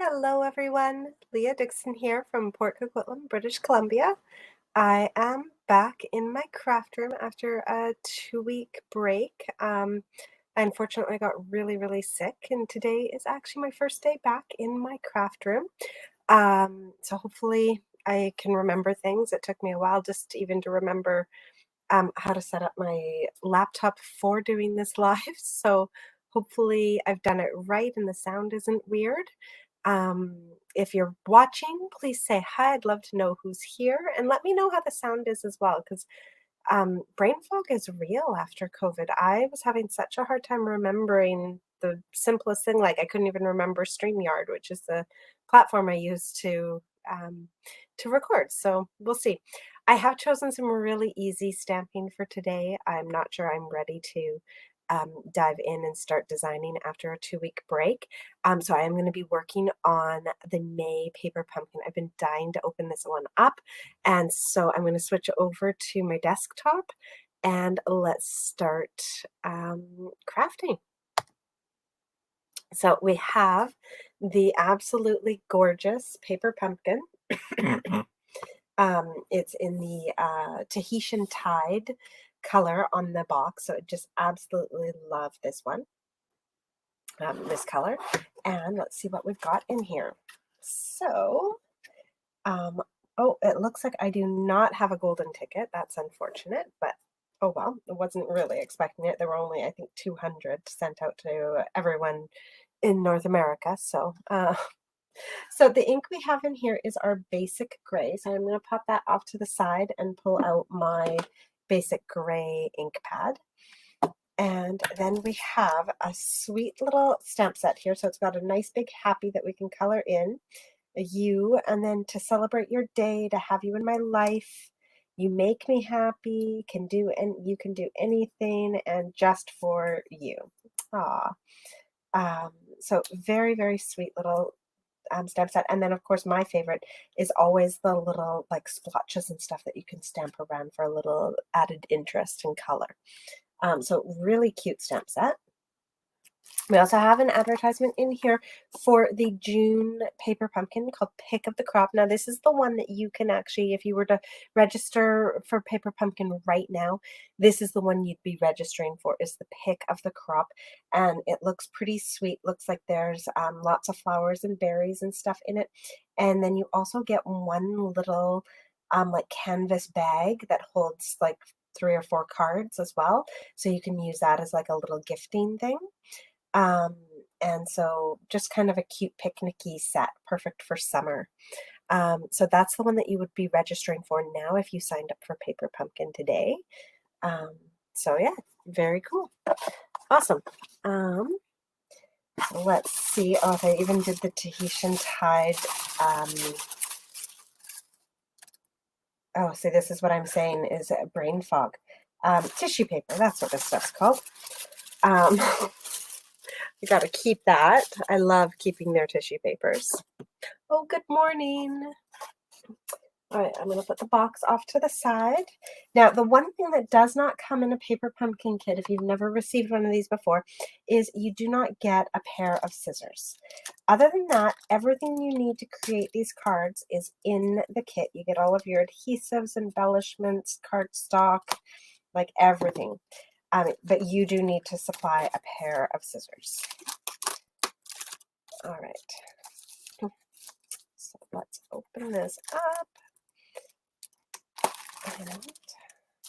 Hello everyone, Leah Dixon here from Port Coquitlam, British Columbia. I am back in my craft room after a 2-week break. I unfortunately got really sick, and today is actually my first day back in my craft room. So hopefully I can remember things. It took me a while just even to remember how to set up my laptop for doing this live. So hopefully I've done it right and the sound isn't weird. If you're watching, please say hi. I'd love to know who's here and let me know how the sound is as well, because brain fog is real after COVID. I was having such a hard time remembering the simplest thing, like I couldn't even remember StreamYard, which is the platform I use to record. So we'll see. I have chosen some really easy stamping for today. I'm not sure I'm ready to dive in and start designing after a 2-week break. So I am going to be working on the May paper pumpkin. I've been dying to open this one up. And so I'm going to switch over to my desktop and let's start crafting. So we have the absolutely gorgeous paper pumpkin. It's in the Tahitian Tide color on the box, so I just absolutely love this one, this color. And let's see what we've got in here. So, oh, it looks like I do not have a golden ticket. That's unfortunate, but oh well, I wasn't really expecting it. There were only, I think, 200 sent out to everyone in North America, so so the ink we have in here is our basic gray. So I'm going to pop that off to the side and pull out my basic gray ink pad. And then we have a sweet little stamp set here. So it's got a nice big happy that we can color in. You, and then to celebrate your day, to have you in my life. You make me happy, you can do anything, and just for you. Aw. So very sweet little stamp set. And then of course my favorite is always the little like splotches and stuff that you can stamp around for a little added interest and color. So really cute stamp set. We also have an advertisement in here for the June paper pumpkin called Pick of the Crop. Now, this is the one that you can actually, if you were to register for paper pumpkin right now, this is the one you'd be registering for, is the Pick of the Crop. And it looks pretty sweet. Looks like there's lots of flowers and berries and stuff in it. And then you also get one little like canvas bag that holds like 3 or 4 cards as well. So you can use that as like a little gifting thing. And so just kind of a cute picnicky set, perfect for summer. So that's the one that you would be registering for now if you signed up for Paper Pumpkin today. So yeah, very cool. Awesome. Let's see. Oh, they even did the Tahitian Tide. Oh, see, this is what I'm saying is brain fog. Tissue paper, that's what this stuff's called. You got to keep that. I love keeping their tissue papers. Oh, good morning. All right, I'm going to put the box off to the side. Now, the one thing that does not come in a paper pumpkin kit, if you've never received one of these before, is you do not get a pair of scissors. Other than that, everything you need to create these cards is in the kit. You get all of your adhesives, embellishments, cardstock, like everything. But you do need to supply a pair of scissors. All right. So let's open this up.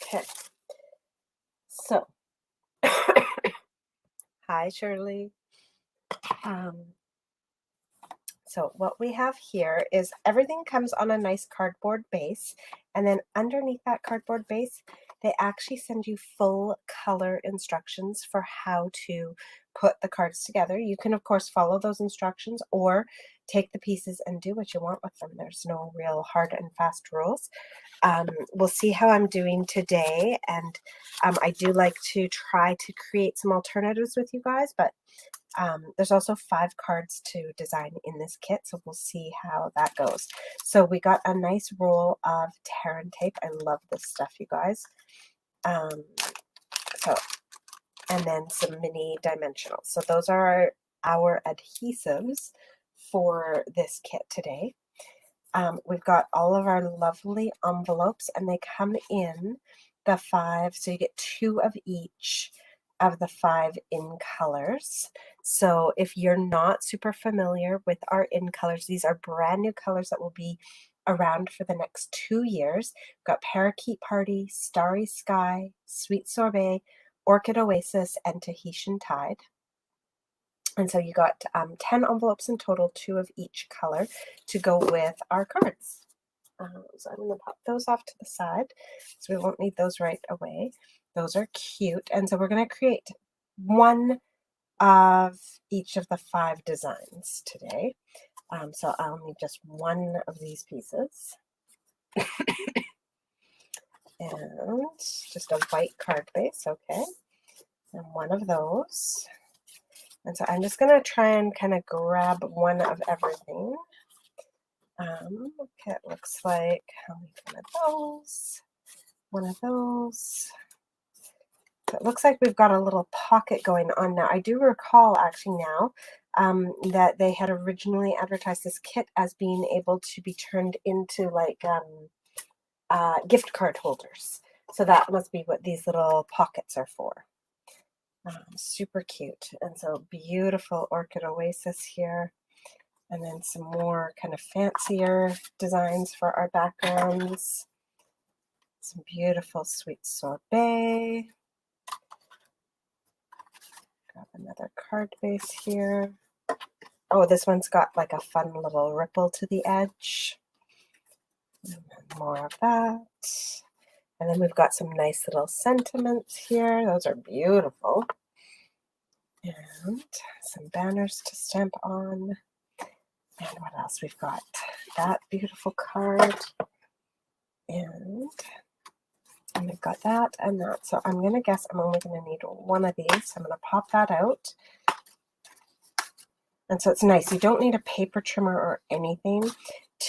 Okay. So, hi, Shirley. So what we have here is everything comes on a nice cardboard base, and then underneath that cardboard base, they actually send you full color instructions for how to put the cards together. You can, of course, follow those instructions or take the pieces and do what you want with them. There's no real hard and fast rules. We'll see how I'm doing today, and I do like to try to create some alternatives with you guys, but there's also 5 cards to design in this kit, so we'll see how that goes. So we got a nice roll of Terran tape. I love this stuff, you guys. And then some mini dimensionals. So those are our adhesives for this kit today. We've got all of our lovely envelopes, and they come in the 5, so you get 2 of each of the 5 in colors. So if you're not super familiar with our in colors, these are brand new colors that will be around for the next 2 years. We've got Parakeet Party, Starry Sky, Sweet Sorbet, Orchid Oasis, and Tahitian Tide. And so you got 10 envelopes in total, 2 of each color to go with our cards. So I'm going to pop those off to the side, so we won't need those right away. Those are cute. And so we're going to create 1 of each of the 5 designs today. So I'll need just 1 of these pieces. And just a white card base, okay. And 1 of those. And so I'm just going to try and kind of grab 1 of everything. Okay, it looks like I'll need 1 of those, 1 of those. So it looks like we've got a little pocket going on now. I do recall actually now that they had originally advertised this kit as being able to be turned into like gift card holders. So that must be what these little pockets are for. Super cute. And so beautiful Orchid Oasis here. And then some more kind of fancier designs for our backgrounds. Some beautiful Sweet Sorbet. Grab another card base here. Oh, this one's got like a fun little ripple to the edge. And then more of that. And then we've got some nice little sentiments here. Those are beautiful. And some banners to stamp on. And what else? We've got that beautiful card. And we've got that and that. So I'm going to guess I'm only going to need 1 of these. So I'm going to pop that out. And so it's nice. You don't need a paper trimmer or anything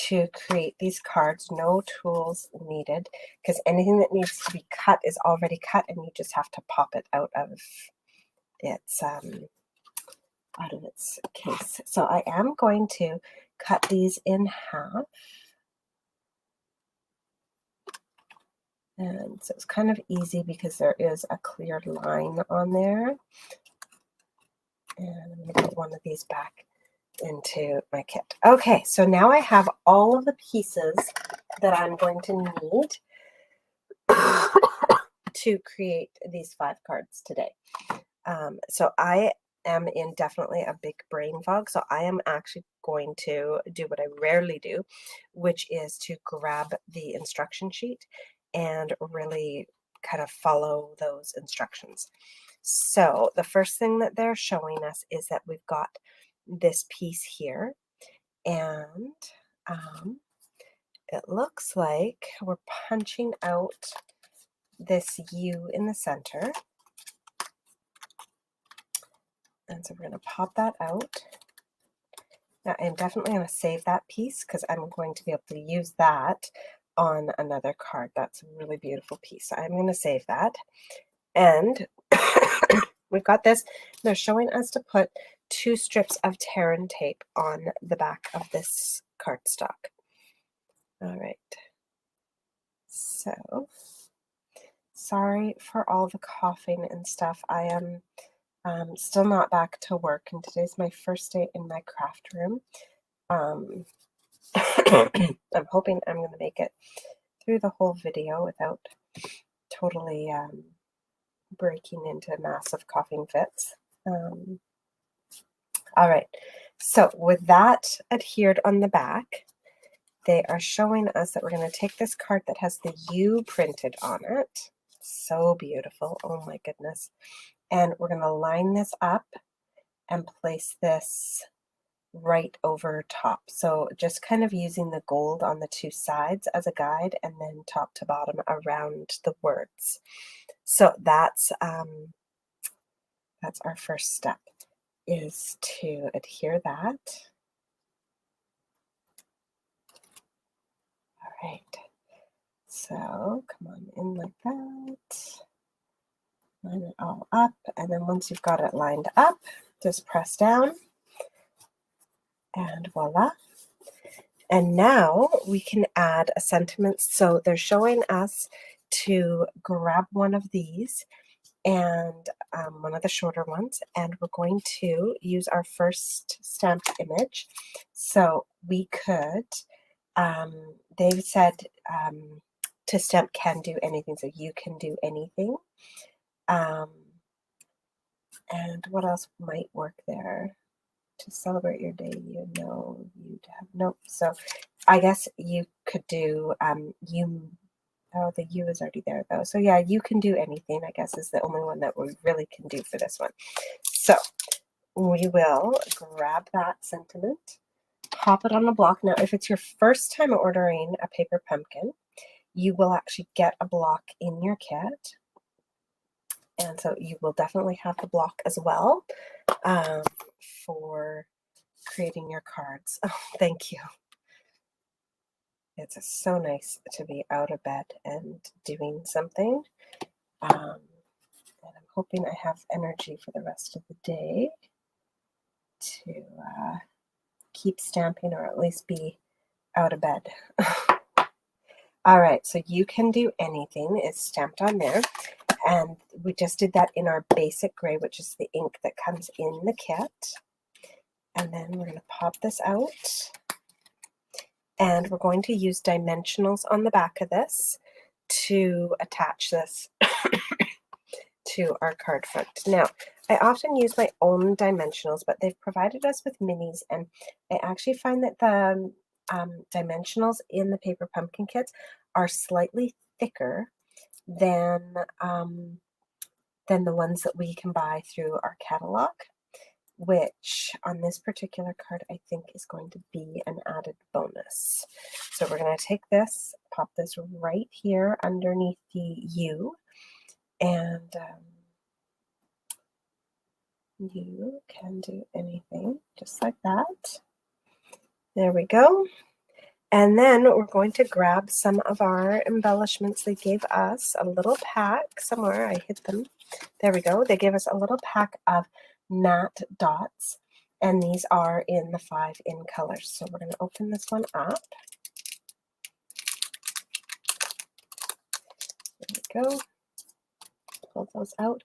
to create these cards. No tools needed, because anything that needs to be cut is already cut, and you just have to pop it out of its case. So I am going to cut these in half. And so it's kind of easy because there is a clear line on there. And I'm going to put 1 of these back into my kit. Okay, so now I have all of the pieces that I'm going to need to create these 5 cards today. So I am in definitely a big brain fog, so I am actually going to do what I rarely do, which is to grab the instruction sheet and really kind of follow those instructions. So the first thing that they're showing us is that we've got this piece here, and it looks like we're punching out this U in the center. And so we're going to pop that out. Now I'm definitely going to save that piece because I'm going to be able to use that on another card. That's a really beautiful piece. So I'm going to save that. And we've got this. They're showing us to put 2 strips of Terran tape on the back of this cardstock. All right. So sorry for all the coughing and stuff. I am still not back to work, and today's my first day in my craft room. I'm hoping I'm going to make it through the whole video without totally breaking into massive coughing fits. All right, so with that adhered on the back, they are showing us that we're going to take this card that has the U printed on it. So beautiful. Oh my goodness. And we're going to line this up and place this right over top. So just kind of using the gold on the 2 sides as a guide, and then top to bottom around the words. So that's our first step, is to adhere that. All right. So come on in like that. Line it all up, and then once you've got it lined up, just press down And voila. And now we can add a sentiment. So they're showing us to grab one of these and one of the shorter ones, and we're going to use our first stamped image. So we could, they've said to stamp can do anything, so you can do anything. And what else might work there? To celebrate your day, you know, you'd have nope. So I guess you could do you. Oh, the U is already there though. So yeah, you can do anything, I guess, is the only one that we really can do for this one. So we will grab that sentiment, pop it on the block. Now, if it's your first time ordering a paper pumpkin, you will actually get a block in your kit. And so you will definitely have the block as well for creating your cards. Oh, thank you. It's so nice to be out of bed and doing something. And I'm hoping I have energy for the rest of the day to keep stamping, or at least be out of bed. All right, so you can do anything is stamped on there. And we just did that in our basic gray, which is the ink that comes in the kit. And then we're going to pop this out. And we're going to use dimensionals on the back of this to attach this to our card front. Now, I often use my own dimensionals, but they've provided us with minis, and I actually find that the dimensionals in the paper pumpkin kits are slightly thicker than the ones that we can buy through our catalog, which on this particular card I think is going to be an added bonus. So we're going to take this, pop this right here underneath the U, and you can do anything just like that. There we go. And then we're going to grab some of our embellishments. They gave us a little pack somewhere. I hid them. There we go. They gave us a little pack of matte dots, and these are in the 5 in colors. So we're going to open this one up. There we go. Pull those out.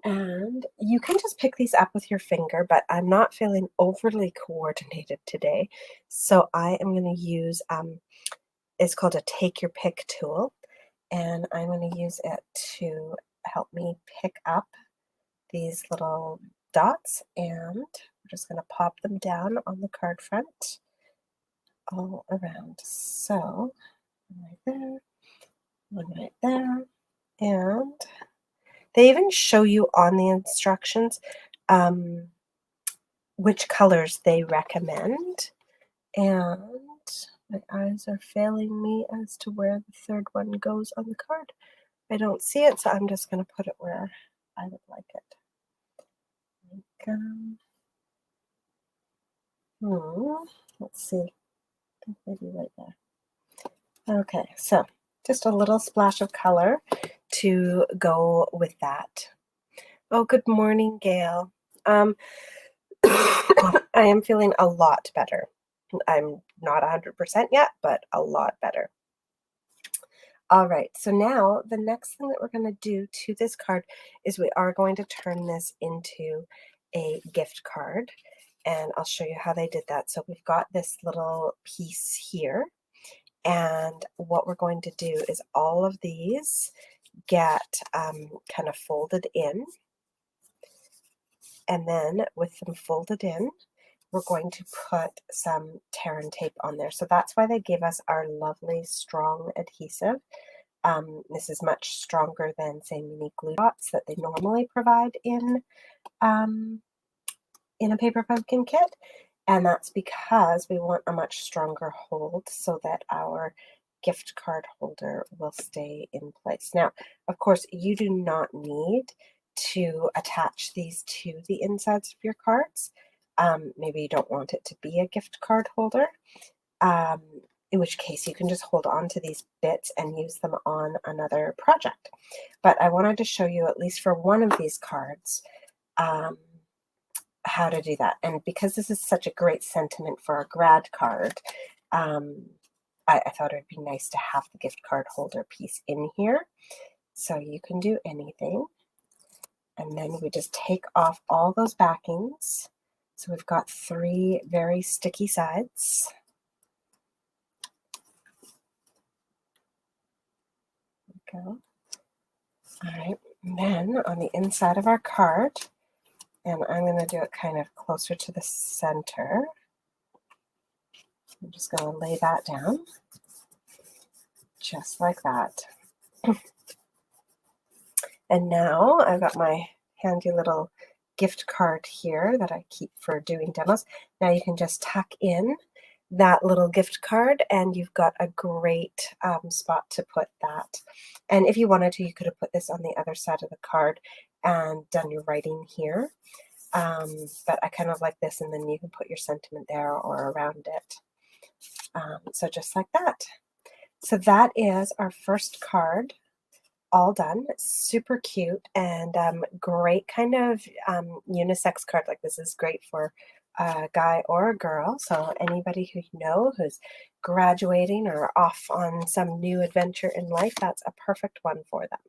And you can just pick these up with your finger, but I'm not feeling overly coordinated today. So I am going to use, it's called a take your pick tool. And I'm going to use it to help me pick up these little dots. And we're just going to pop them down on the card front all around. So one right there, one right there, and they even show you on the instructions which colors they recommend. And my eyes are failing me as to where the third one goes on the card. I don't see it, so I'm just going to put it where I would like it. Let's see. Maybe right there. Okay, so just a little splash of color to go with that. Oh, good morning, Gail. I am feeling a lot better. I'm not 100% yet, but a lot better. All right, so now the next thing that we're going to do to this card is we are going to turn this into a gift card, and I'll show you how they did that. So we've got this little piece here, and what we're going to do is all of these get kind of folded in, and then with them folded in, we're going to put some tear and tape on there. So that's why they gave us our lovely strong adhesive. This is much stronger than, say, mini glue dots that they normally provide in a paper pumpkin kit. And that's because we want a much stronger hold so that our gift card holder will stay in place. Now, of course, you do not need to attach these to the insides of your cards. Maybe you don't want it to be a gift card holder, in which case you can just hold on to these bits and use them on another project. But I wanted to show you, at least for one of these cards, how to do that. And because this is such a great sentiment for a grad card, I thought it would be nice to have the gift card holder piece in here. So you can do anything. And then we just take off all those backings. So we've got 3 very sticky sides. There we go. All right, and then on the inside of our card, and I'm going to do it kind of closer to the center. I'm just going to lay that down, just like that. And now I've got my handy little gift card here that I keep for doing demos. Now you can just tuck in that little gift card and you've got a great spot to put that. And if you wanted to, you could have put this on the other side of the card and done your writing here. But I kind of like this, and then you can put your sentiment there or around it. So just like that. So that is our first card all done. Super cute and great kind of unisex card. Like this is great for a guy or a girl. So anybody who you know who's graduating or off on some new adventure in life, that's a perfect one for them.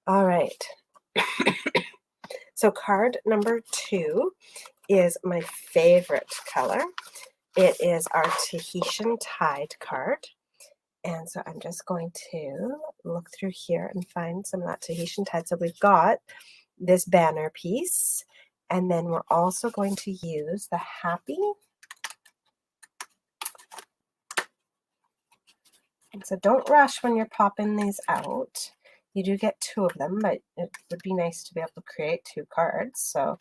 All right. So card number 2 is my favorite color. It is our Tahitian Tide card. And so I'm just going to look through here and find some of that Tahitian Tide. So we've got this banner piece, and then we're also going to use the happy. And so don't rush when you're popping these out. You do get 2 of them, but it would be nice to be able to create 2 cards. So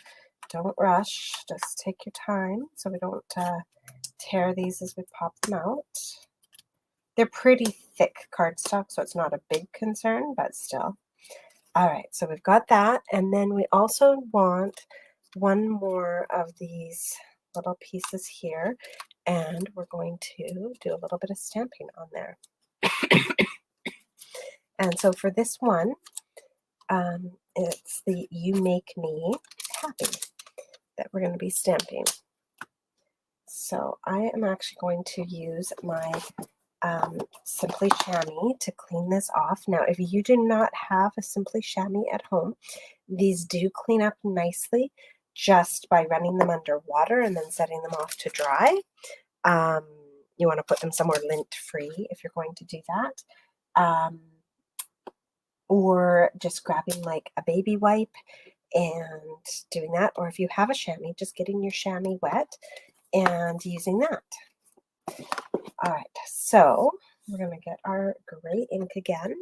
don't rush, just take your time so we don't tear these as we pop them out. They're pretty thick cardstock, so it's not a big concern, but still. All right, so we've got that. And then we also want one more of these little pieces here. And we're going to do a little bit of stamping on there. And so for this one, it's the You Make Me Happy that we're going to be stamping. So I am actually going to use my Simply Chamois to clean this off. Now, if you do not have a Simply Chamois at home, these do clean up nicely just by running them under water and then setting them off to dry. You want to put them somewhere lint-free if you're going to do that. Or just grabbing like a baby wipe and doing that. Or if you have a chamois, just getting your chamois wet and using that. All right, so we're going to get our gray ink again,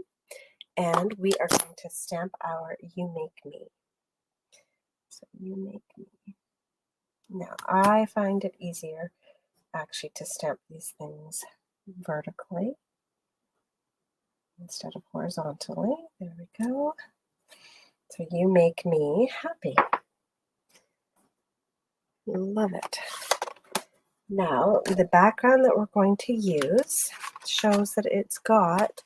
and we are going to stamp our You Make Me. So You Make Me. Now, I find it easier actually to stamp these things vertically instead of horizontally. There we go. So You Make Me Happy. Love it. Now, the background that we're going to use shows that it's got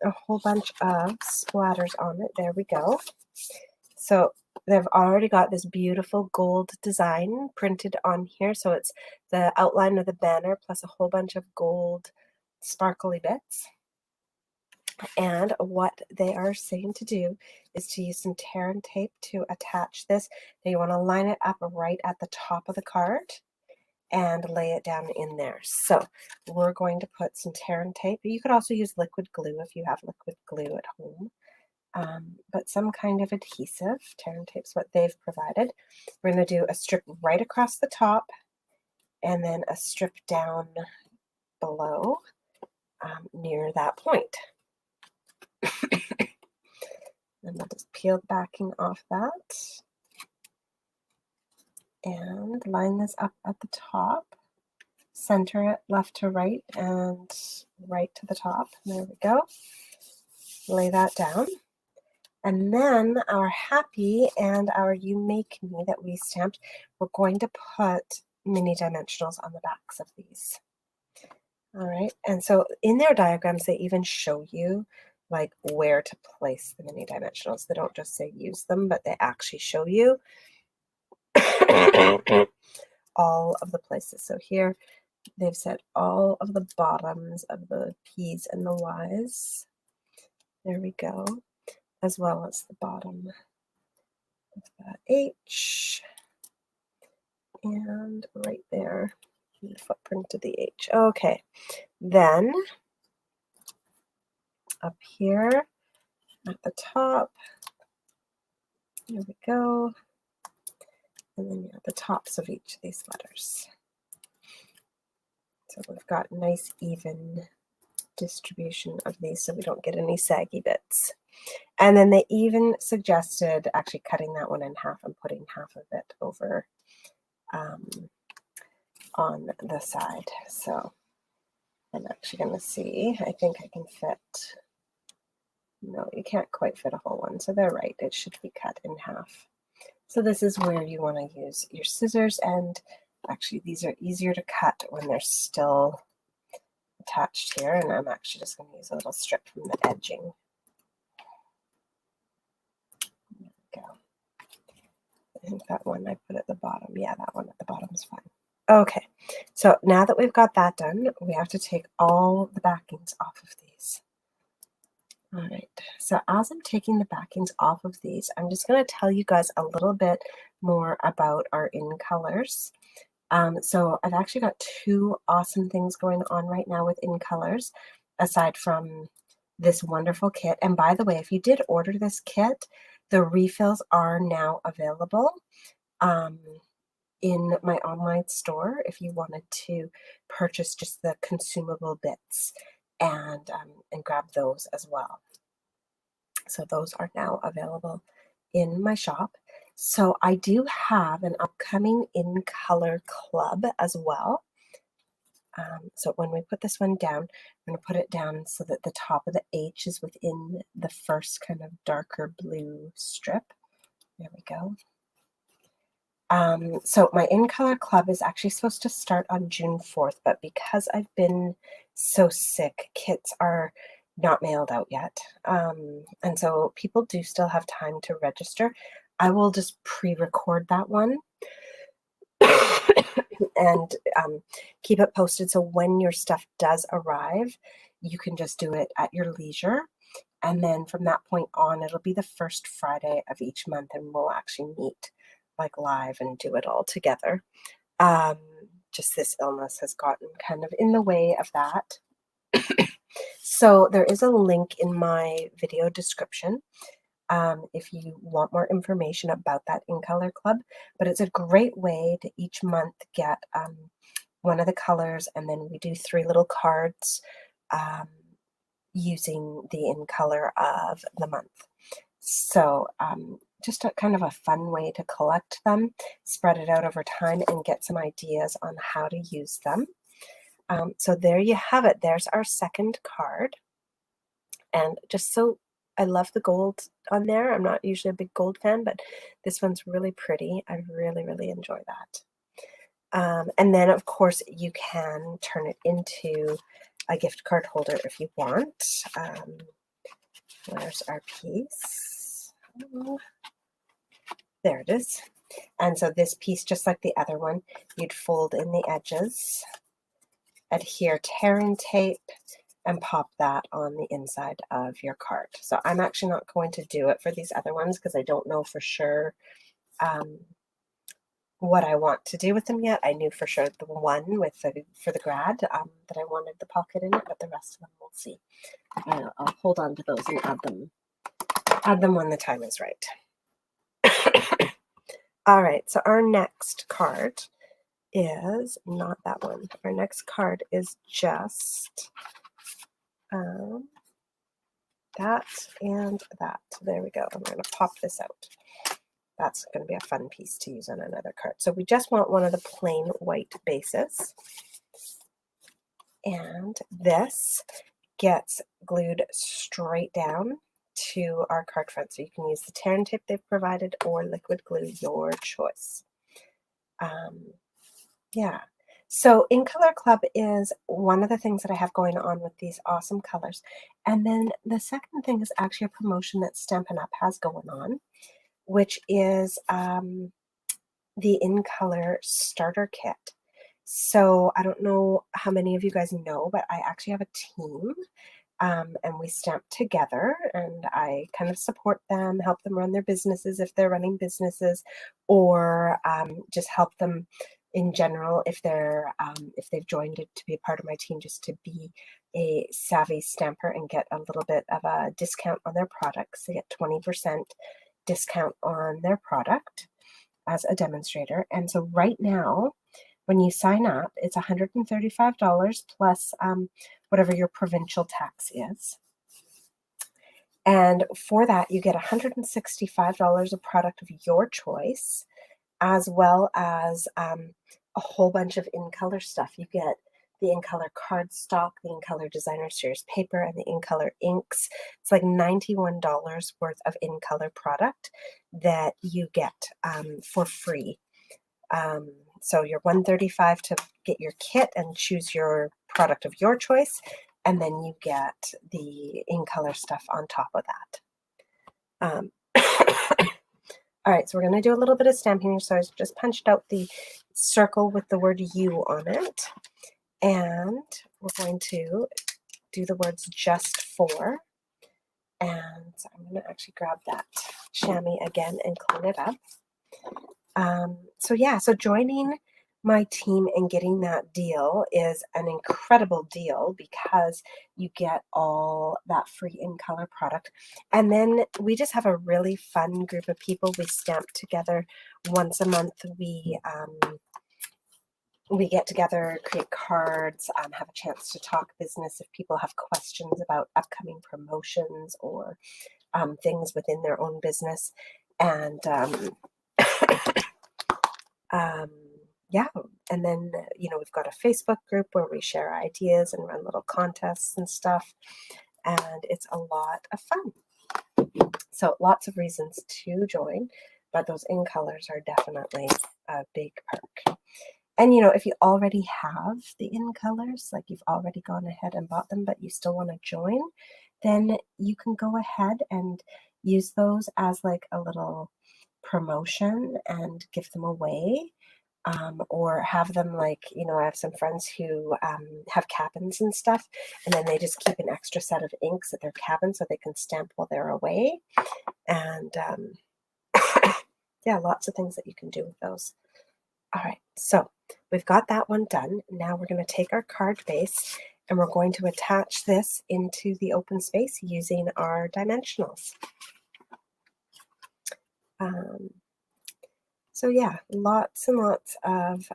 a whole bunch of splatters on it. There we go. So they've already got this beautiful gold design printed on here. So it's the outline of the banner plus a whole bunch of gold sparkly bits. And what they are saying to do is to use some tear and tape to attach this. Now you want to line it up right at the top of the card and lay it down in there. So we're going to put some tear and tape. You could also use liquid glue if you have liquid glue at home, but some kind of adhesive. Tear and tape's what they've provided. We're going to do a strip right across the top and then a strip down below near that point. And we'll just peel the backing off that and line this up at the top. Center it left to right and right to the top. There we go. Lay that down. And then our happy and our You Make Me that we stamped, we're going to put mini dimensionals on the backs of these. All right. And so in their diagrams, they even show you like where to place the mini dimensionals. They don't just say use them, but they actually show you. all of the places. So here they've said all of the bottoms of the P's and the Y's. There we go. As well as the bottom of the H. And right there, the footprint of the H. Okay, then up here at the top, there we go. And then you have the tops of each of these letters. So we've got nice even distribution of these so we don't get any saggy bits. And then they even suggested actually cutting that one in half and putting half of it over on the side. So I'm actually going to see. I think I can fit. No, you can't quite fit a whole one. So they're right. It should be cut in half. So this is where you want to use your scissors, and actually these are easier to cut when they're still attached here, and I'm actually just going to use a little strip from the edging. There we go. I think that one I put at the bottom. Yeah, that one at the bottom is fine. Okay, so now that we've got that done, we have to take all the backings off of these. All right, so as I'm taking the backings off of these, I'm just going to tell you guys a little bit more about our in colors. So I've actually got two awesome things going on right now with in colors, aside from this wonderful kit. And by the way, if you did order this kit, the refills are now available in my online store if you wanted to purchase just the consumable bits and grab those as well. So those are now available in my shop. So I do have an upcoming in color club as well. So when we put this one down, I'm going to put it down so that the top of the H is within the first kind of darker blue strip. There we go. So my in color club is actually supposed to start on June 4th, but because I've been so sick, kits are not mailed out yet. And so people do still have time to register. I will just pre-record that one and keep it posted. So when your stuff does arrive, you can just do it at your leisure. And then from that point on, it'll be the first Friday of each month, and we'll actually meet like live and do it all together. Just this illness has gotten kind of in the way of that. So there is a link in my video description if you want more information about that in color club, but it's a great way to each month get one of the colors, and then we do 3 little cards using the in color of the month. So just a kind of a fun way to collect them, spread it out over time, and get some ideas on how to use them. So there you have it. There's our second card. And just so I love the gold on there. I'm not usually a big gold fan, but this one's really pretty. I really, really enjoy that. And then, of course, you can turn it into a gift card holder if you want. Where's our piece? Oh, there it is. And so this piece, just like the other one, you'd fold in the edges, adhere tearing tape, and pop that on the inside of your card. So I'm actually not going to do it for these other ones because I don't know for sure what I want to do with them yet. I knew for sure the one with for the grad that I wanted the pocket in it, but the rest of them we'll see. I'll hold on to those and add them when the time is right. All right, so our next card is not that one. Our next card is just that and that. There we go. I'm going to pop this out. That's going to be a fun piece to use on another card. So we just want one of the plain white bases. And this gets glued straight down to our card front. So you can use the tear and tape they've provided or liquid glue, your choice. Yeah. So in Color Club is one of the things that I have going on with these awesome colors. And then the second thing is actually a promotion that Stampin' Up has going on, which is the In Color Starter Kit. So I don't know how many of you guys know, but I actually have a team. And we stamp together, and I kind of support them, help them run their businesses if they're running businesses, or just help them in general if they've joined it to be a part of my team, just to be a savvy stamper and get a little bit of a discount on their products. They get 20% discount on their product as a demonstrator. And so right now, when you sign up, it's $135 plus whatever your provincial tax is. And for that, you get $165 of product of your choice, as well as a whole bunch of In Color stuff. You get the In Color cardstock, the In Color Designer Series paper, and the In Color inks. It's like $91 worth of In Color product that you get for free. So you're $135 to get your kit and choose your product of your choice, and then you get the In Color stuff on top of that. All right, so we're going to do a little bit of stamping here. So I just punched out the circle with the word "you" on it, and we're going to do the words "just for." And so I'm going to actually grab that chamois again and clean it up. So joining my team and getting that deal is an incredible deal because you get all that free In Color product. And then we just have a really fun group of people. We stamp together once a month. We get together, create cards, have a chance to talk business if people have questions about upcoming promotions or things within their own business. And and then, we've got a Facebook group where we share ideas and run little contests and stuff, and it's a lot of fun. So lots of reasons to join, but those In Colors are definitely a big perk. And, if you already have the In Colors, like you've already gone ahead and bought them, but you still want to join, then you can go ahead and use those as like a little promotion and give them away. Or have them I have some friends who have cabins and stuff, and then they just keep an extra set of inks at their cabin so they can stamp while they're away. And lots of things that you can do with those. All right, so we've got that one done. Now we're going to take our card base and we're going to attach this into the open space using our dimensionals. So lots and lots of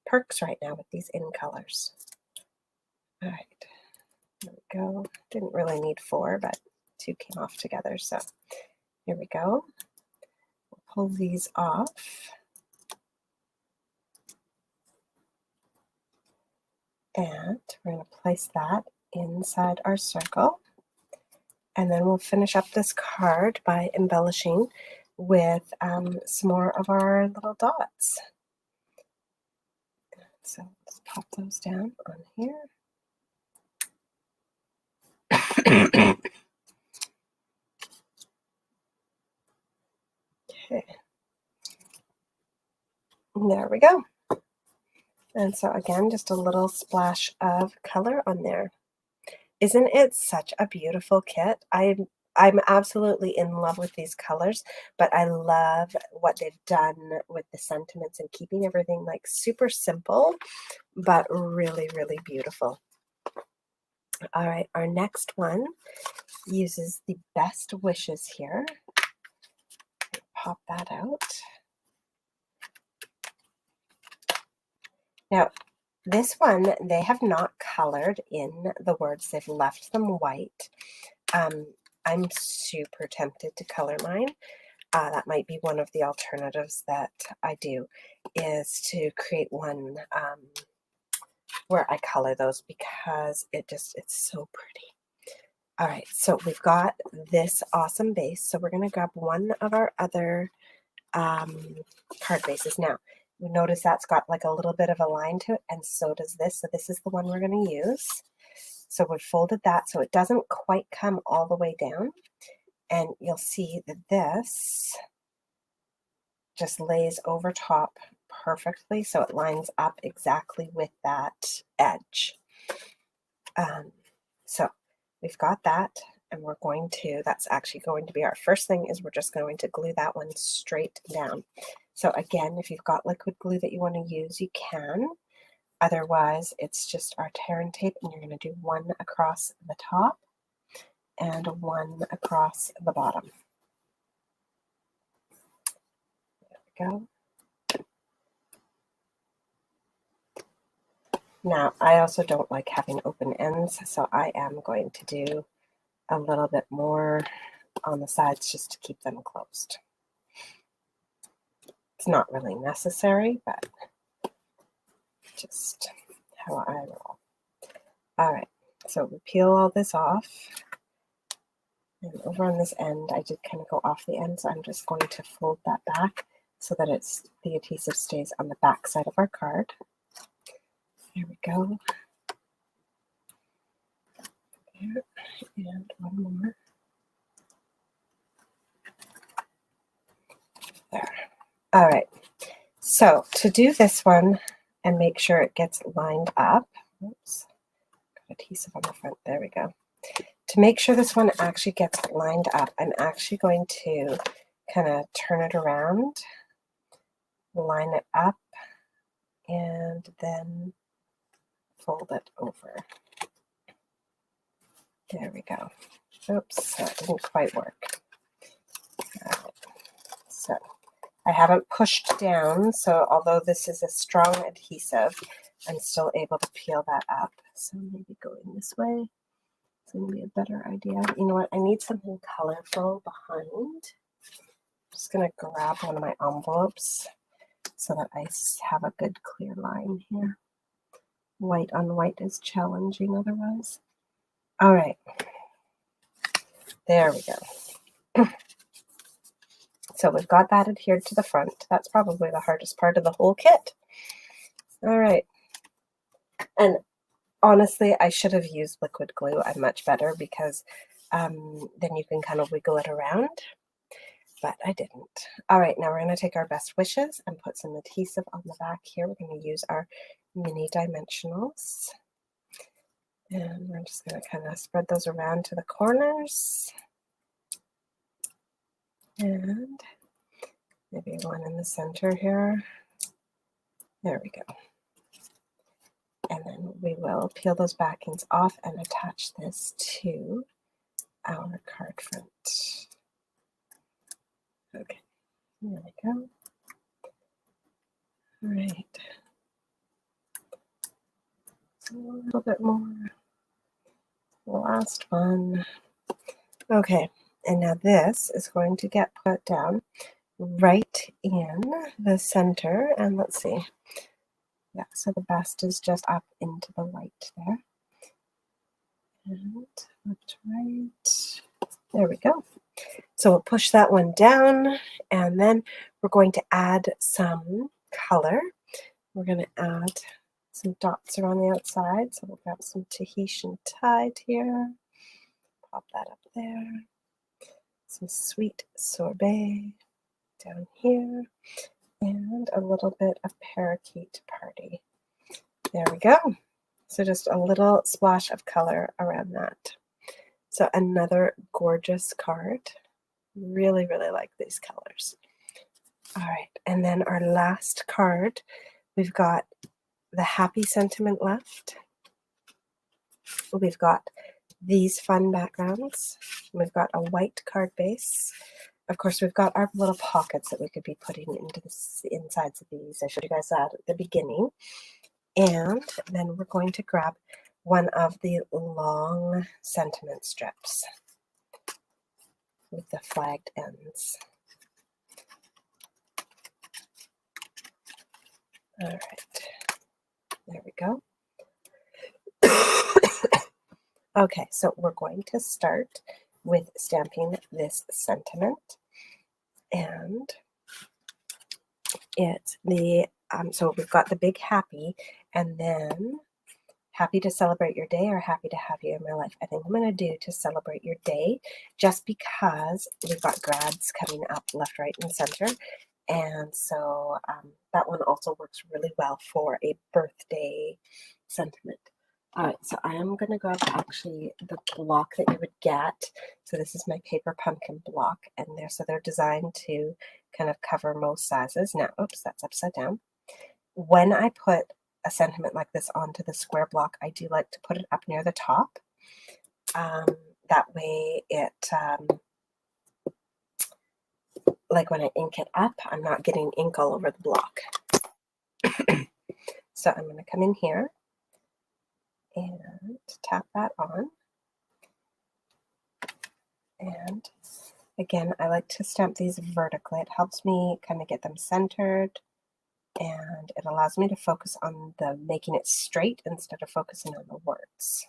perks right now with these In Colors. All right, there we go. Didn't really need 4, but 2 came off together. So here we go. We'll pull these off. And we're going to place that inside our circle. And then we'll finish up this card by embellishing with some more of our little dots. So let's pop those down on here. Okay. There we go. And so again, just a little splash of color on there. Isn't it such a beautiful kit? I'm absolutely in love with these colors, but I love what they've done with the sentiments and keeping everything like super simple, but really, really beautiful. All right, our next one uses the Best Wishes here. Pop that out. Now, this one, they have not colored in the words. They've left them white. I'm super tempted to color mine. That might be one of the alternatives that I do, is to create one where I color those because it's so pretty. All right, so we've got this awesome base. So we're going to grab one of our other card bases. Now, you notice that's got like a little bit of a line to it, and so does this. So this is the one we're going to use. So we've folded that so it doesn't quite come all the way down. And you'll see that this just lays over top perfectly, so it lines up exactly with that edge. So we've got that, and we're going to, that's actually going to be our first thing, is we're just going to glue that one straight down. So again, if you've got liquid glue that you want to use, you can. Otherwise, it's just our tear and tape, and you're going to do one across the top and one across the bottom. There we go. Now, I also don't like having open ends, so I am going to do a little bit more on the sides just to keep them closed. It's not really necessary, but just how I roll. All right, so we peel all this off. And over on this end, I did kind of go off the end, so I'm just going to fold that back so that the adhesive stays on the back side of our card. There we go. There, and one more. There. All right. So to do this one and make sure it gets lined up, oops, got adhesive on the front. There we go. To make sure this one actually gets lined up, I'm actually going to kind of turn it around, line it up, and then fold it over. There we go. Oops, that didn't quite work. All right. So I haven't pushed down, so although this is a strong adhesive, I'm still able to peel that up. So maybe going this way. It's going to be a better idea. You know what? I need something colorful behind. I'm just going to grab one of my envelopes so that I have a good clear line here. White on white is challenging otherwise. All right. There we go. So we've got that adhered to the front. That's probably the hardest part of the whole kit. All right. And honestly, I should have used liquid glue. I'm much better because then you can kind of wiggle it around, but I didn't. All right, now we're going to take our best wishes and put some adhesive on the back here. We're going to use our mini dimensionals. And we're just going to kind of spread those around to the corners. And maybe one in the center here. There we go. And then we will peel those backings off and attach this to our card front. Okay, there we go. All right. So a little bit more. The last one. Okay, and now this is going to get put down right in the center. And let's see. Yeah, so the best is just up into the white there. And left, right. There we go. So we'll push that one down, and then we're going to add some color. We're going to add some dots around the outside. So we'll grab some Tahitian Tide here. Pop that up there. Some sweet sorbet down here. And a little bit of parakeet party. There we go. So just a little splash of color around that. So another gorgeous card. Really, really like these colors. All right, and then our last card, we've got the happy sentiment left. We've got these fun backgrounds. We've got a white card base. Of course, we've got our little pockets that we could be putting into the insides of these. I showed you guys that at the beginning. And then we're going to grab one of the long sentiment strips with the flagged ends. All right, there we go. Okay, so we're going to start with stamping this sentiment, and it's the, so we've got the big happy, and then happy to celebrate your day or happy to have you in my life. I think I'm going to do to celebrate your day just because we've got grads coming up left, right, and center. And so that one also works really well for a birthday sentiment. All right, so I am going to grab actually the block that you would get. So this is my paper pumpkin block, and they're designed to kind of cover most sizes. Now, oops, that's upside down. When I put a sentiment like this onto the square block, I do like to put it up near the top. That way it, like when I ink it up, I'm not getting ink all over the block. So I'm going to come in here and tap that on. And again, I like to stamp these vertically. It helps me kind of get them centered, and it allows me to focus on the making it straight instead of focusing on the words.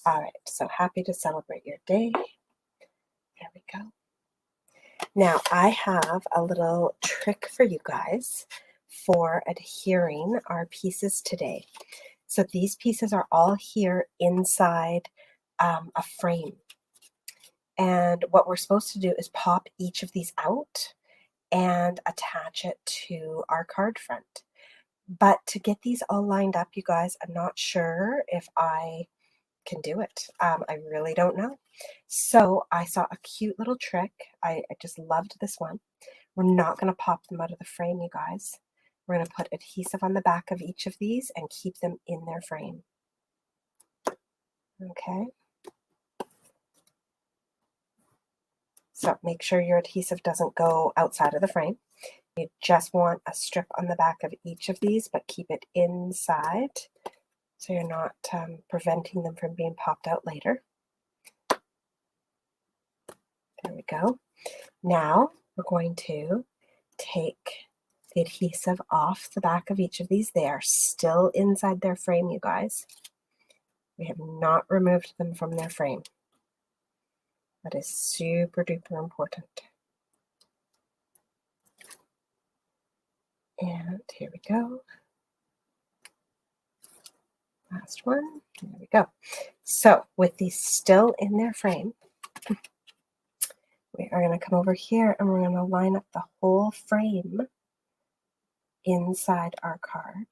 All right, so happy to celebrate your day. There we go. Now I have a little trick for you guys for adhering our pieces today. So these pieces are all here inside a frame. And what we're supposed to do is pop each of these out and attach it to our card front. But to get these all lined up, you guys, I'm not sure if I can do it. I really don't know. So I saw a cute little trick. I just loved this one. We're not going to pop them out of the frame, you guys. We're going to put adhesive on the back of each of these and keep them in their frame. Okay. So make sure your adhesive doesn't go outside of the frame. You just want a strip on the back of each of these, but keep it inside so you're not preventing them from being popped out later. There we go. Now we're going to take the adhesive off the back of each of these. They are still inside their frame, you guys. We have not removed them from their frame. That is super duper important. And here we go. Last one. There we go. So with these still in their frame, we are going to come over here and we're going to line up the whole frame inside our card.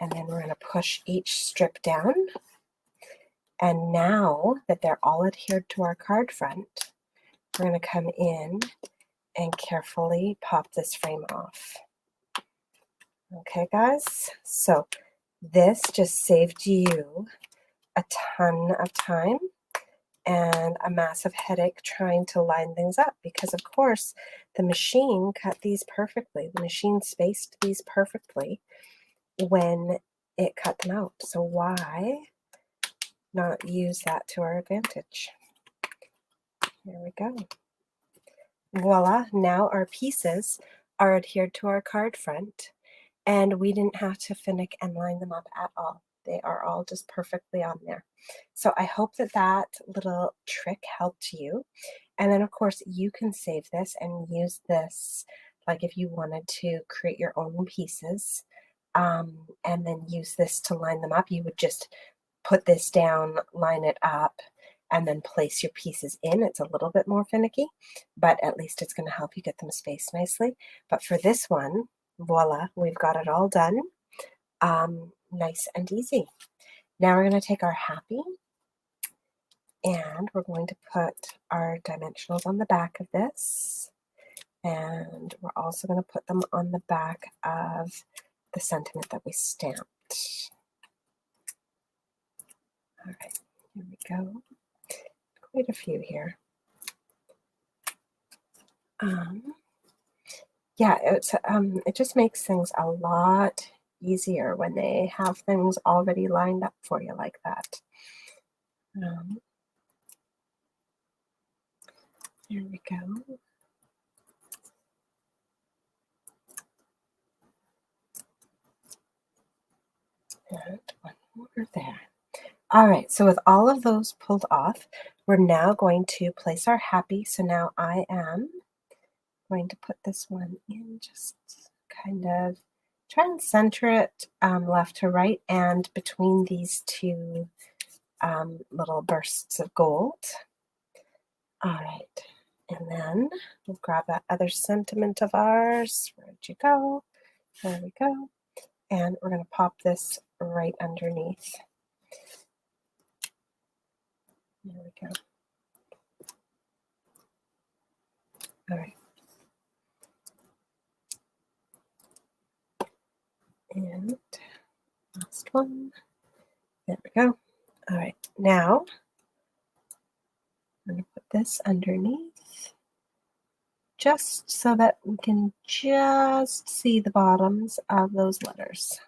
And then we're going to push each strip down. And now that they're all adhered to our card front, we're going to come in and carefully pop this frame off. Okay, guys? So this just saved you a ton of time and a massive headache trying to line things up because, of course, the machine cut these perfectly. The machine spaced these perfectly when it cut them out. So why not use that to our advantage? Here we go. Voila, now our pieces are adhered to our card front, and we didn't have to finick and line them up at all. They are all just perfectly on there. So I hope that that little trick helped you. And then, of course, you can save this and use this, like if you wanted to create your own pieces, and then use this to line them up. You would just put this down, line it up, and then place your pieces in. It's a little bit more finicky, but at least it's going to help you get them spaced nicely. But for this one, voila, we've got it all done. Nice and easy. Now we're going to take our happy and we're going to put our dimensionals on the back of this. And we're also going to put them on the back of the sentiment that we stamped. All right, here we go. Quite a few here. Yeah, it just makes things a lot easier when they have things already lined up for you like that. There we go. And one more there. All right, so with all of those pulled off, we're now going to place our happy. So now I am going to put this one in, just kind of try and center it left to right and between these two little bursts of gold. All right, And then we'll grab that other sentiment of ours. Where'd you go? There we go. And we're going to pop this right underneath. There we go. All right. And last one. There we go. All right. Now I'm going to put this underneath just so that we can just see the bottoms of those letters.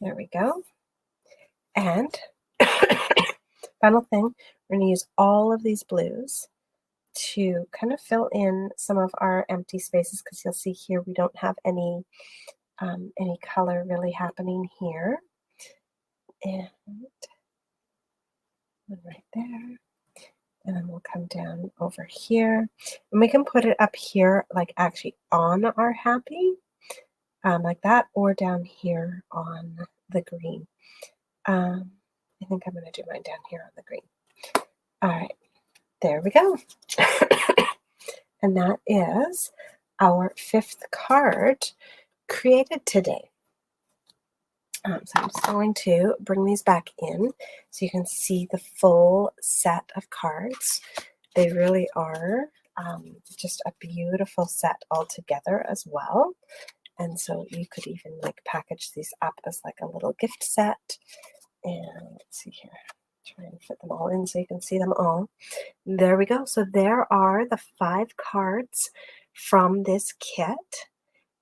There we go. And final thing, we're going to use all of these blues to kind of fill in some of our empty spaces, because you'll see here we don't have any color really happening here. And right there. And then we'll come down over here. And we can put it up here, like actually on our happy, like that, or down here on the green. I think I'm going to do mine down here on the green. All right, there we go. And that is our 5th card created today. So I'm just going to bring these back in so you can see the full set of cards. They really are just a beautiful set altogether as well. And so you could even like package these up as like a little gift set. And let's see here, try and fit them all in so you can see them all. There we go. So there are the 5 cards from this kit.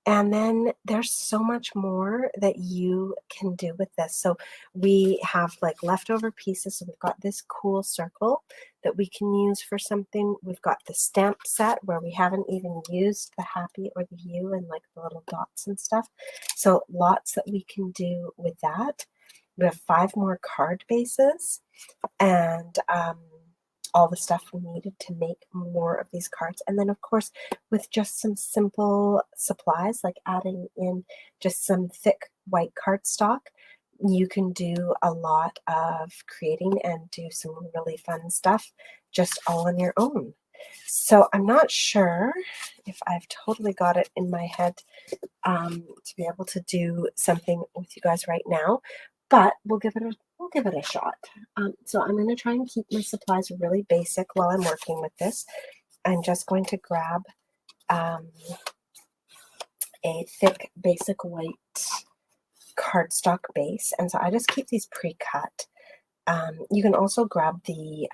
And then there's so much more that you can do with this. So we have like leftover pieces. So we've got this cool circle that we can use for something. We've got the stamp set where we haven't even used the happy or the U and like the little dots and stuff. So lots that we can do with that. We have 5 more card bases and all the stuff we needed to make more of these cards. And then of course, with just some simple supplies, like adding in just some thick white cardstock, you can do a lot of creating and do some really fun stuff just all on your own. So I'm not sure if I've totally got it in my head to be able to do something with you guys right now, but we'll give it a shot. So I'm going to try and keep my supplies really basic while I'm working with this. I'm just going to grab a thick basic white cardstock base, and so I just keep these pre-cut. You can also grab the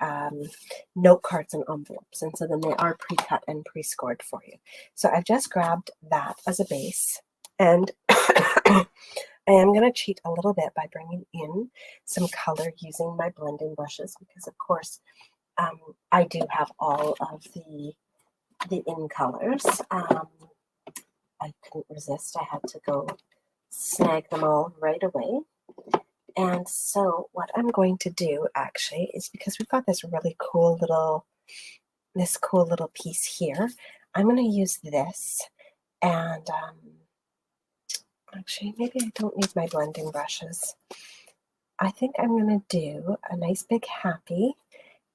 note cards and envelopes, and so then they are pre-cut and pre-scored for you. So I've just grabbed that as a base, and I am going to cheat a little bit by bringing in some color using my blending brushes, because of course I do have all of the in colors. I couldn't resist. I had to go snag them all right away. And so what I'm going to do actually is, because we've got this really cool little piece here, I'm going to use this, and actually maybe I don't need my blending brushes. I think I'm going to do a nice big happy,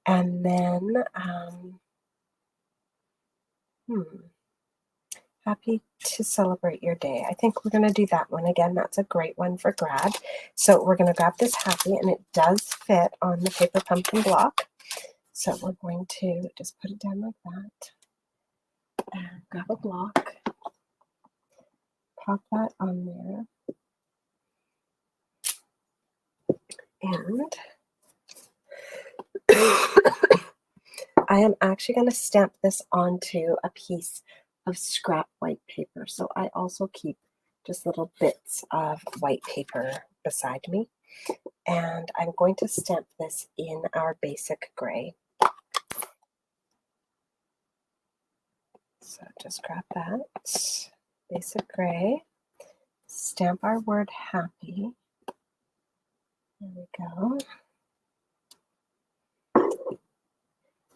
and then happy to celebrate your day. I think we're going to do that one again. That's a great one for grab. So we're going to grab this happy, and it does fit on the paper pumpkin block. So we're going to just put it down like that, and grab a block, pop that on there, and I am actually going to stamp this onto a piece of scrap white paper. So I also keep just little bits of white paper beside me. And I'm going to stamp this in our basic gray. So just grab that, basic gray, stamp our word happy. There we go.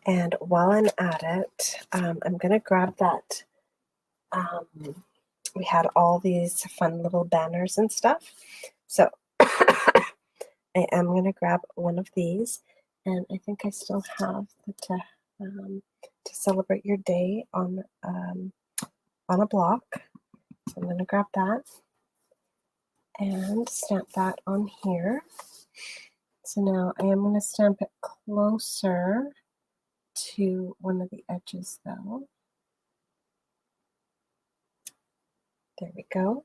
And while I'm at it, I'm going to grab that. We had all these fun little banners and stuff. So I am going to grab one of these, and I think I still have the to celebrate your day on a block. So I'm going to grab that and stamp that on here. So now I am going to stamp it closer to one of the edges though. There we go.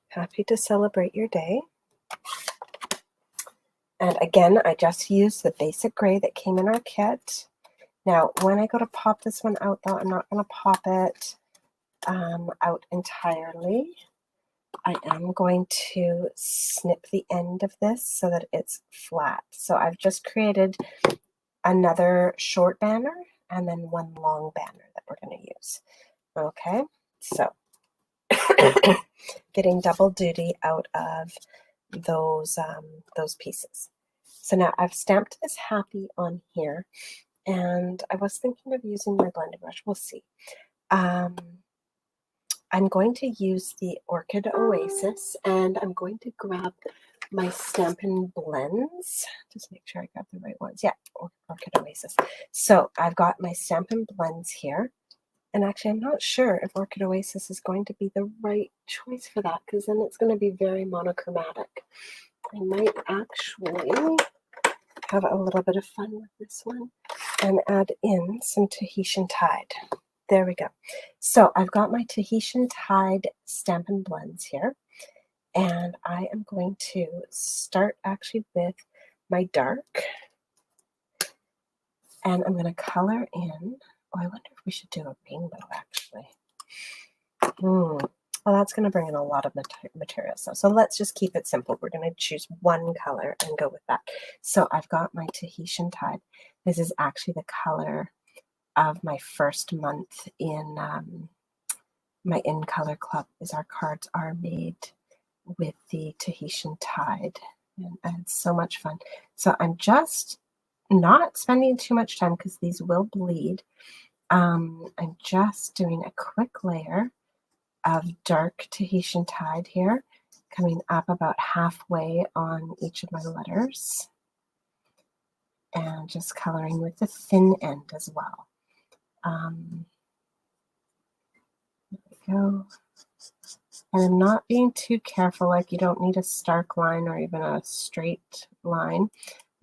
Happy to celebrate your day. And again, I just used the basic gray that came in our kit. Now, when I go to pop this one out though, I'm not going to pop it out entirely. I am going to snip the end of this so that it's flat. So I've just created another short banner and then one long banner that we're going to use. Okay, so getting double duty out of those pieces. So now I've stamped this happy on here, and I was thinking of using my blending brush. We'll see. I'm going to use the Orchid Oasis, and I'm going to grab my Stampin' blends. Just make sure I grab the right ones. Yeah, Orchid Oasis. So I've got my Stampin' blends here. And actually, I'm not sure if Orchid Oasis is going to be the right choice for that, because then it's going to be very monochromatic. I might actually have a little bit of fun with this one and add in some Tahitian Tide. There we go. So I've got my Tahitian Tide Stampin' blends here, and I am going to start actually with my dark, and I'm going to color in. Oh, I wonder if we should do a rainbow actually. Well, that's going to bring in a lot of material. So let's just keep it simple. We're going to choose one color and go with that. So I've got my Tahitian Tide. This is actually the color of my first month in my In Color Club, is our cards are made with the Tahitian Tide, and it's so much fun. So I'm just not spending too much time because these will bleed. I'm just doing a quick layer of dark Tahitian Tide here, coming up about halfway on each of my letters, and just coloring with the thin end as well. There we go. And I'm not being too careful, like you don't need a stark line or even a straight line.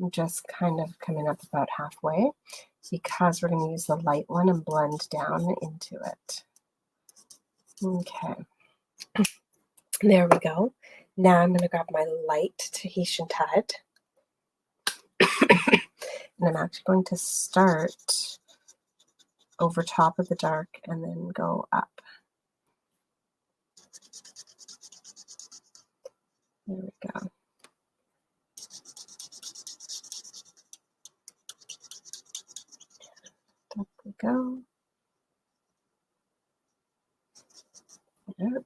I'm just kind of coming up about halfway because we're going to use the light one and blend down into it. Okay, there we go. Now I'm going to grab my light Tahitian Tide. And I'm actually going to start over top of the dark and then go up. There we go. Up we go. There.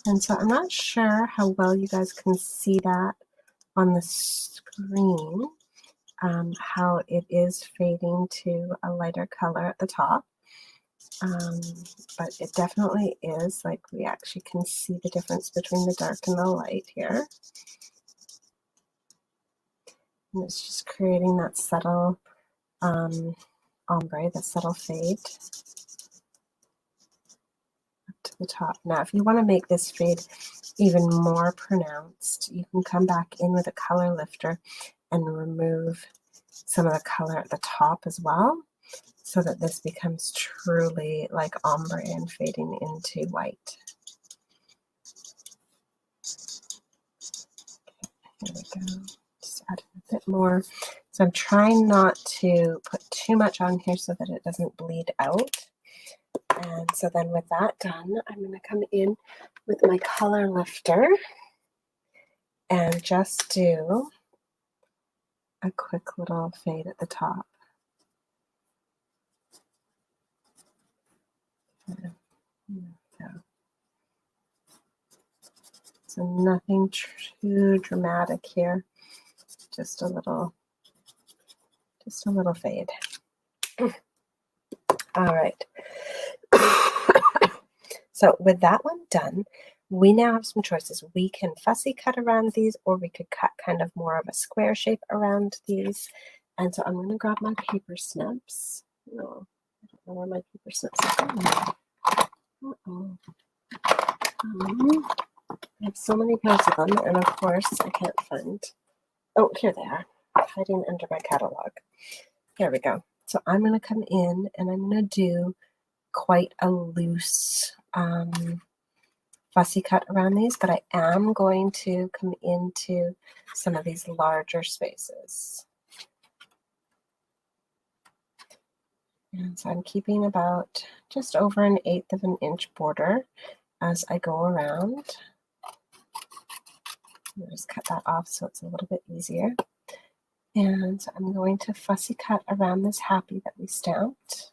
And so I'm not sure how well you guys can see that on the screen, how it is fading to a lighter color at the top. But it definitely is, like we actually can see the difference between the dark and the light here. And it's just creating that subtle ombre, the subtle fade up to the top. Now, if you want to make this fade even more pronounced, you can come back in with a color lifter and remove some of the color at the top as well, so that this becomes truly like ombre and fading into white. There we go. Just add a bit more. So I'm trying not to put too much on here so that it doesn't bleed out. And so then with that done, I'm going to come in with my color lifter and just do a quick little fade at the top. There we go. So nothing too dramatic here, just a little fade. All right. So with that one done, we now have some choices. We can fussy cut around these, or we could cut kind of more of a square shape around these. And so I'm going to grab my paper snips. No, I don't know where my paper snips are going. I have so many pairs of them, and of course I can't find. Oh, here they are, hiding under my catalog. There we go. So I'm going to come in and I'm going to do quite a loose fussy cut around these, but I am going to come into some of these larger spaces. And so I'm keeping about just over 1/8 of an inch border as I go around. I'll just cut that off so it's a little bit easier. And I'm going to fussy cut around this happy that we stamped.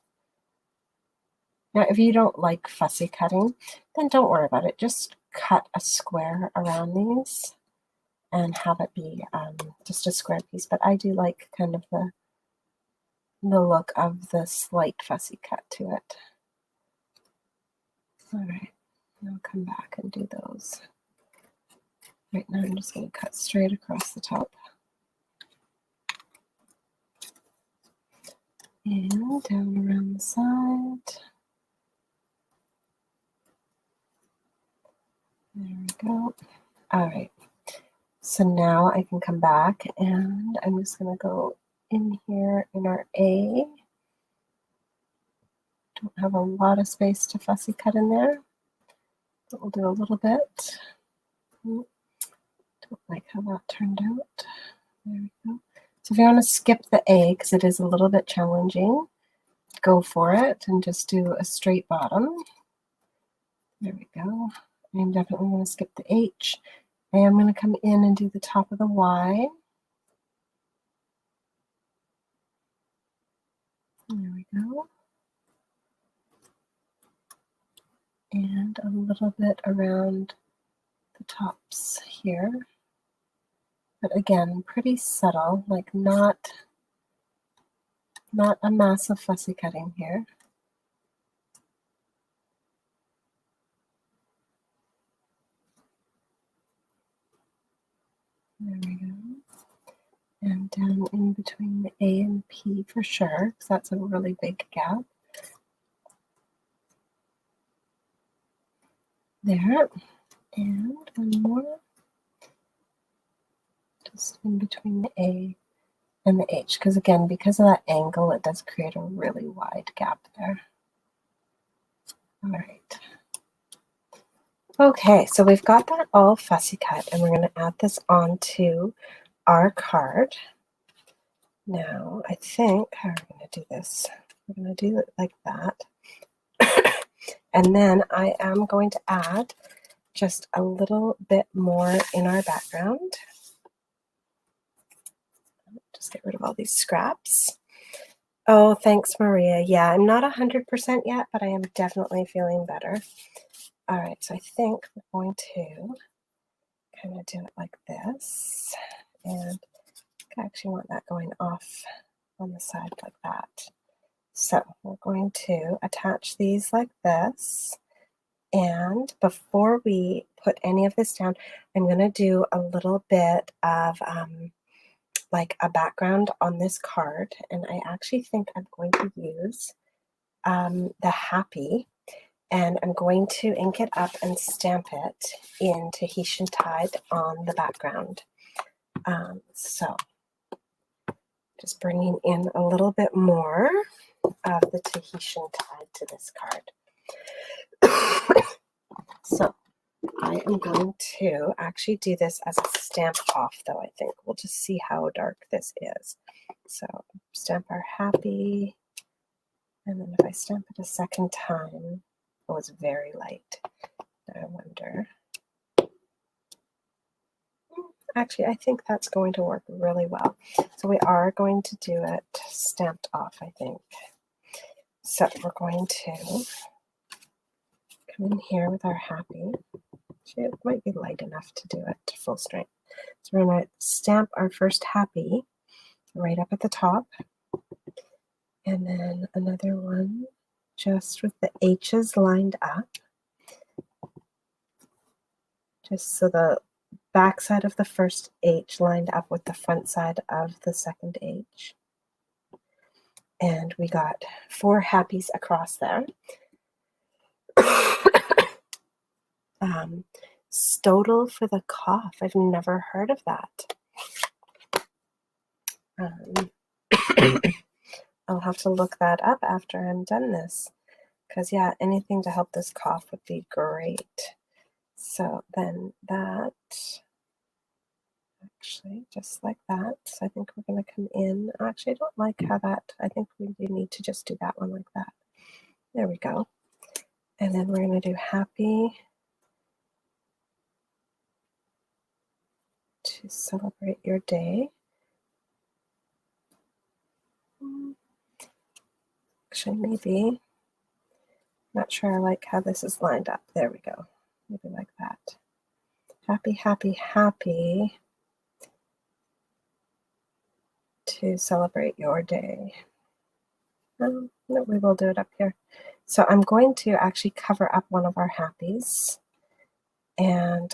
Now, if you don't like fussy cutting, then don't worry about it. Just cut a square around these and have it be just a square piece. But I do like kind of the look of the slight fussy cut to it. All right, I'll come back and do those. Right now I'm just going to cut straight across the top. And down around the side. There we go. All right, so now I can come back and I'm just going to go in here in our A. Don't have a lot of space to fussy cut in there, but we'll do a little bit. Don't like how that turned out. There we go. So if you want to skip the A because it is a little bit challenging, go for it and just do a straight bottom. There we go. I'm definitely going to skip the H. I am going to come in and do the top of the Y. There we go. And a little bit around the tops here. But again, pretty subtle, like not a massive fussy cutting here. There we go. And down in between the A and P for sure, because that's a really big gap. There. And one more. Just in between the A and the H, because again, because of that angle, it does create a really wide gap there. All right. Okay, so we've got that all fussy cut, and we're going to add this onto our card. Now, I think, how are we going to do this? We're going to do it like that. And then I am going to add just a little bit more in our background. Just get rid of all these scraps. Oh, thanks, Maria. Yeah, I'm not 100% yet, but I am definitely feeling better. All right, so I think we're going to kind of do it like this. And I actually want that going off on the side like that. So we're going to attach these like this. And before we put any of this down, I'm going to do a little bit of like a background on this card. And I actually think I'm going to use the happy, and I'm going to ink it up and stamp it in Tahitian Tide on the background. So just bringing in a little bit more of the Tahitian Tide to this card. So I am going to actually do this as a stamp off, though, I think. We'll just see how dark this is. So stamp our happy, and then if I stamp it a second time, oh, it's very light. I wonder. Actually, I think that's going to work really well. So we are going to do it stamped off, I think. So we're going to come in here with our happy. Actually, it might be light enough to do it to full strength. So we're going to stamp our first happy right up at the top. And then another one just with the H's lined up. Just so the back side of the first H lined up with the front side of the second H. And we got 4 happies across there. Stodel for the cough. I've never heard of that. I'll have to look that up after I'm done this, because yeah, anything to help this cough would be great. So then that, actually, just like that. So I think we're going to come in. Actually, I don't like how that, I think we need to just do that one like that. There we go. And then we're going to do happy to celebrate your day. Actually, maybe, not sure I like how this is lined up. There we go. Maybe like that. Happy, happy, happy to celebrate your day. No, we will do it up here. So I'm going to actually cover up one of our happies and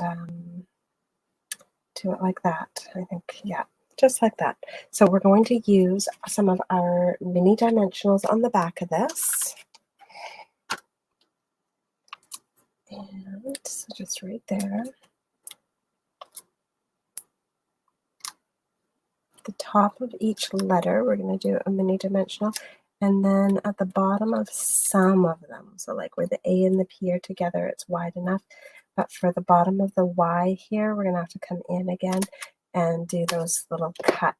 do it like that. I think, yeah, just like that. So we're going to use some of our mini dimensionals on the back of this. And so just right there. The top of each letter, we're going to do a mini dimensional. And then at the bottom of some of them, so like where the A and the P are together, it's wide enough. But for the bottom of the Y here, we're going to have to come in again and do those little cut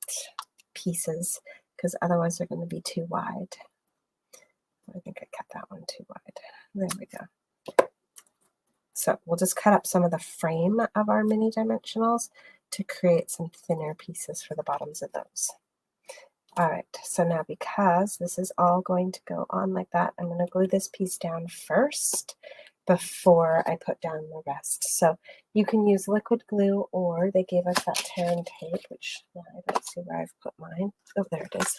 pieces, because otherwise they're going to be too wide. I think I cut that one too wide. There we go. So we'll just cut up some of the frame of our mini dimensionals to create some thinner pieces for the bottoms of those. All right, so now because this is all going to go on like that, I'm going to glue this piece down first before I put down the rest. So you can use liquid glue, or they gave us that tear and tape, which I don't see where I've put mine. Oh, there it is.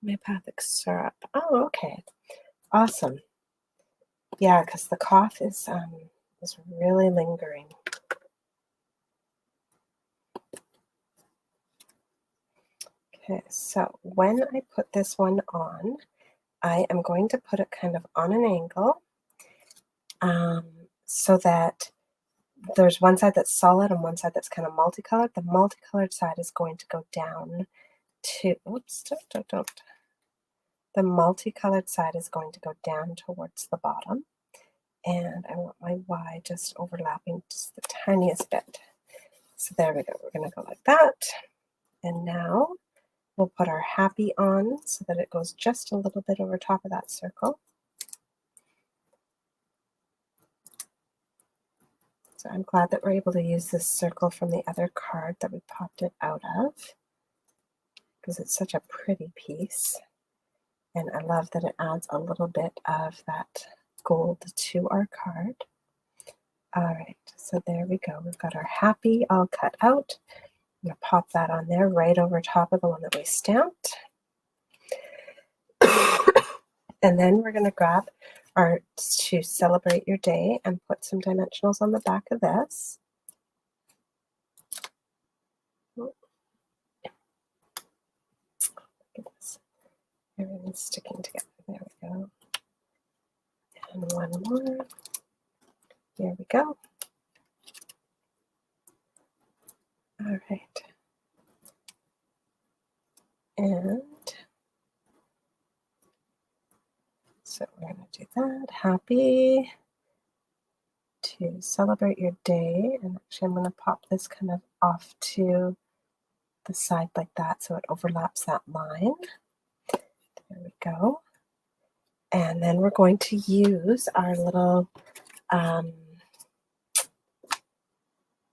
Homeopathic syrup. Oh, okay. Awesome. Yeah, because the cough is really lingering. Okay, so when I put this one on, I am going to put it kind of on an angle so that there's one side that's solid and one side that's kind of multicolored. The multicolored side is going to go down to, oops, don't. The multicolored side is going to go down towards the bottom. And I want my Y just overlapping just the tiniest bit. So there we go. We're going to go like that. And now we'll put our happy on so that it goes just a little bit over top of that circle. So I'm glad that we're able to use this circle from the other card that we popped it out of, because it's such a pretty piece. And I love that it adds a little bit of that gold to our card. All right, so there we go. We've got our happy all cut out. I'm going to pop that on there right over top of the one that we stamped. And then we're going to grab our to celebrate your day and put some dimensionals on the back of this. Oh, goodness. Everything's sticking together. There we go. And one more. There we go. All right. And so we're going to do that. Happy to celebrate your day. And actually, I'm going to pop this kind of off to the side like that so it overlaps that line. There we go. And then we're going to use our little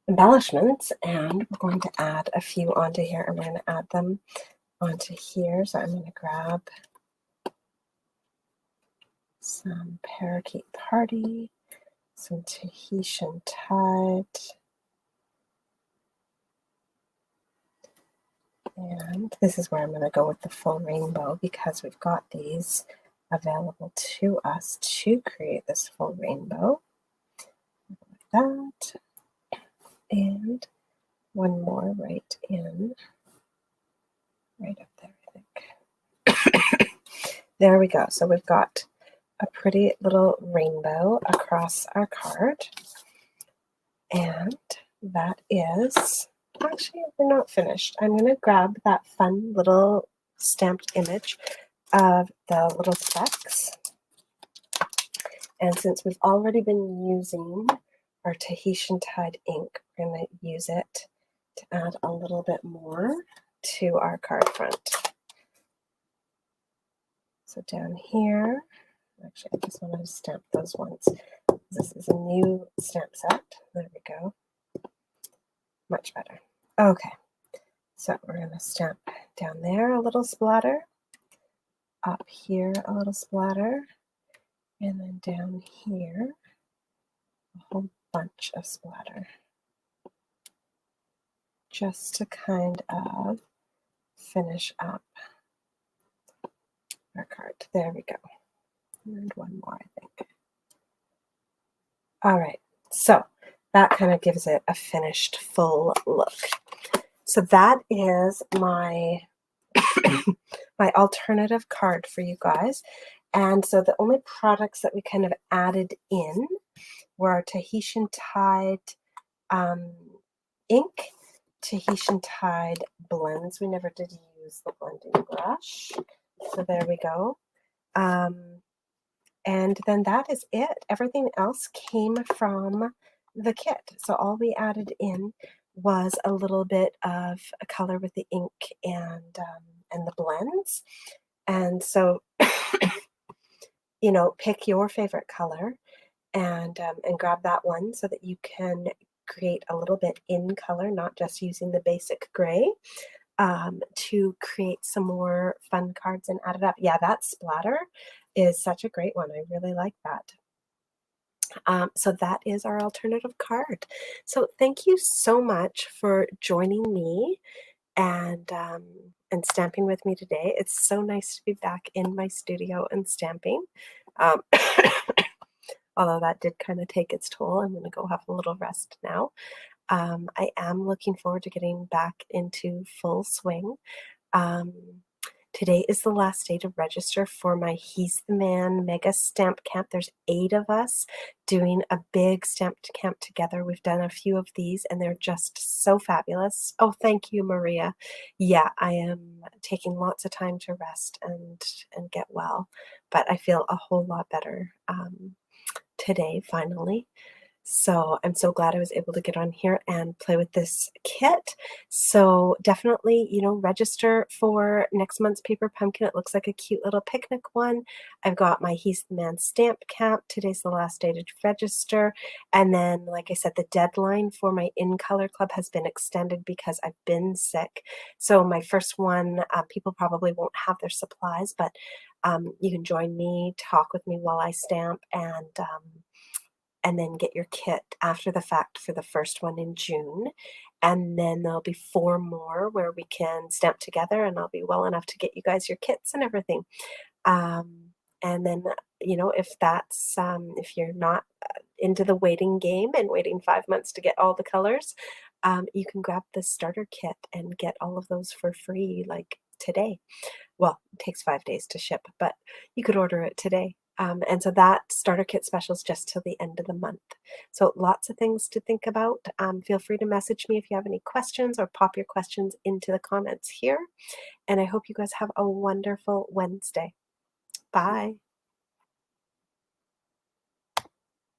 embellishments, and we're going to add a few onto here, and we're going to add them onto here. So I'm going to grab some Parakeet Party, some Tahitian Tide, and this is where I'm going to go with the full rainbow, because we've got these available to us to create this full rainbow. Like that. And one more right up there, I there we go. So we've got a pretty little rainbow across our card. And that is, actually, we're not finished. I'm going to grab that fun little stamped image of the little specks. And since we've already been using our Tahitian Tide ink, we're going to use it to add a little bit more to our card front. So down here, actually, I just want to stamp those ones. This is a new stamp set. There we go. Much better. Okay, so we're going to stamp down there a little splatter, up here a little splatter, and then down here a whole bunch of splatter, just to kind of finish up our card. There we go. And one more, I think. All right, so that kind of gives it a finished full look. So that is my my alternative card for you guys. And so the only products that we kind of added in were our Tahitian Tide ink, Tahitian Tide blends. We never did use the blending brush. So there we go. And then that is it. Everything else came from the kit. So all we added in was a little bit of a color with the ink and the blends. And so, you know, pick your favorite color and grab that one so that you can create a little bit in color, not just using the basic gray, to create some more fun cards and add it up. Yeah, that splatter is such a great one. I really like that. So that is our alternative card. So thank you so much for joining me and stamping with me today. It's so nice to be back in my studio and stamping. Although that did kind of take its toll. I'm going to go have a little rest now. I am looking forward to getting back into full swing. Today is the last day to register for my He's the Man Mega Stamp Camp. There's 8 of us doing a big stamp camp together. We've done a few of these and they're just so fabulous. Oh, thank you, Maria. Yeah, I am taking lots of time to rest and get well, but I feel a whole lot better today, finally. So I'm so glad I was able to get on here and play with this kit. So definitely, you know, register for next month's Paper Pumpkin. It looks like a cute little picnic one. I've got my He's the Man stamp camp. Today's the last day to register. And then, like I said, the deadline for my In Color Club has been extended because I've been sick. So my first one, people probably won't have their supplies, but you can join me, talk with me while I stamp, and then get your kit after the fact for the first one in June. And then there'll be 4 more where we can stamp together and I'll be well enough to get you guys your kits and everything. And then, you know, if that's, if you're not into the waiting game and waiting 5 months to get all the colors, you can grab the starter kit and get all of those for free, like today. Well, it takes 5 days to ship, but you could order it today. And so that starter kit special is just till the end of the month. So lots of things to think about. Feel free to message me if you have any questions or pop your questions into the comments here. And I hope you guys have a wonderful Wednesday. Bye.